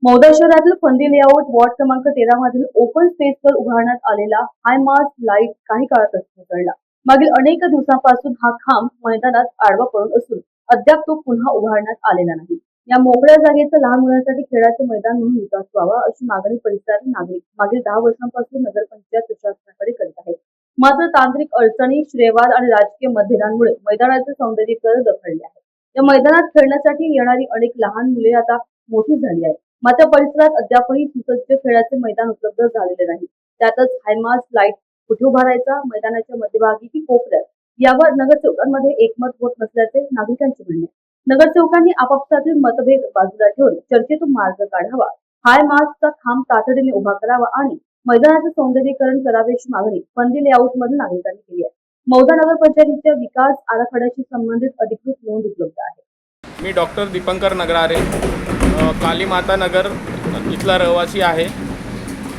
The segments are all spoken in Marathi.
मौदा शहरातील फंदी लेआउट वॉर्ड क्रमांक 13 मधील ओपन स्पेसवर उभारण्यात आलेला हायमास्ट लाईट काही काळातच कोसळला. मागील अनेक दिवसांपासून हा खांब मैदानात आडवा पडून असून अद्याप तो पुन्हा उभारण्यात आलेला नाही. या मोकळ्या जागेचा लहान मुलांसाठी खेळाचे मैदान म्हणून विकास व्हावा अशी मागणी परिसरातील नागरिक मागील 10 वर्षांपासून नगरपंचायत प्रशासनाकडे करीत आहेत. मात्र तांत्रिक अडचणी, श्रेयवाद आणि राजकीय मतभेदांमुळे मैदानाचे सौंदर्यीकरण रखडले आहे. या मैदानात खेळण्यासाठी येणारी अनेक लहान मुले आता मोठी झाली आहेत. मात्र परिसरात अद्यापही सुसज्ज खेळाचे मैदान उपलब्ध झालेले नाही. त्यातच हायमास्ट लाईट कुठे उभारायचा, मैदानाच्या मध्यभागी की कोपऱ्यात, यावर नगरसेवकांमध्ये एकमत होत नसल्याचे नागरिकांचे म्हणणे. नगरसेवकांनी आपापसातील मतभेद बाजूला ठेवून चर्चेतून मार्ग काढावा, हायमास्टचा खांब तातडीने उभा करावा आणि मैदानाचे सौंदर्यीकरण करावे अशी मागणी फंदी लेआउट मधील नागरिकांनी केली आहे. मौदा नगरपंचायतीच्या विकास आराखड्याशी संबंधित अधिकृत नोंद उपलब्ध आहे. मी डॉक्टर दीपंकर नगरारे, कालीमाता नगर इथला रहिवासी आहे.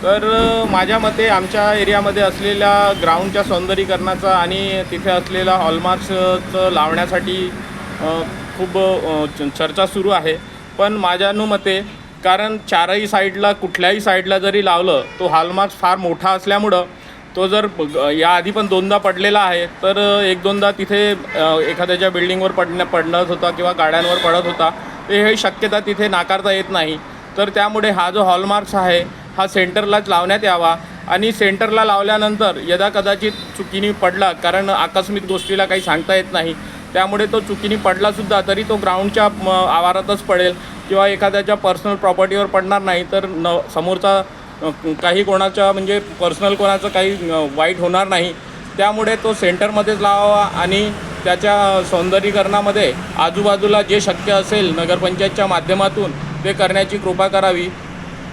तर माझ्या मते आमच्या एरियामध्ये असलेल्या ग्राउंडच्या सौंदर्यीकरणाचा आणि तिथे असलेला हॉलमार्क्सचं लावण्यासाठी खूप चर्चा सुरू आहे. पण माझ्या अनुमते कारण चारही साईडला कुठल्याही साईडला जरी लावलं तो हॉलमार्क्स फार मोठा असल्यामुळं तो जर याआधी पण दोनदा पडलेला आहे. तर एक दोनदा तिथे एखाद्याच्या बिल्डिंगवर पडत होता किंवा गाड्यांवर पडत होता. हे शक्यता तिथे नाकारता येत नाही. तर त्यामुळे हा जो हॉलमार्क्स आहे हा सेंटरलाच लावण्यात यावा आणि सेंटरला लावल्यानंतर कदाचित चुकीने पडला, कारण आकस्मिक गोष्टीला काही सांगता येत नाही, त्यामुळे तो चुकीने पडलासुद्धा तरी तो ग्राउंडच्या आवारातच पडेल किंवा एखाद्याच्या पर्सनल प्रॉपर्टीवर पडणार नाही. तर समोरचा काही कोणाच्या म्हणजे पर्सनल कोणाचं काही वाईट होणार नाही. त्यामुळे तो सेंटरमध्येच लावावा आणि त्याच्या सौंदर्यीकरणामध्ये आजूबाजूला जे शक्य असेल नगरपंचायतच्या माध्यमातून ते करण्याची कृपा करावी,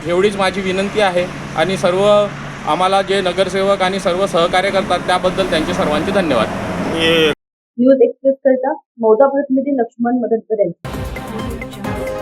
एवढीच माझी विनंती आहे. आणि सर्व आम्हाला जे नगरसेवक आणि सर्व सहकार्य करतात त्याबद्दल त्यांचे सर्वांचे धन्यवाद. न्यूज एक्सप्रेस करिता मौदा प्रतिनिधी लक्ष्मण मदतकर यांचे.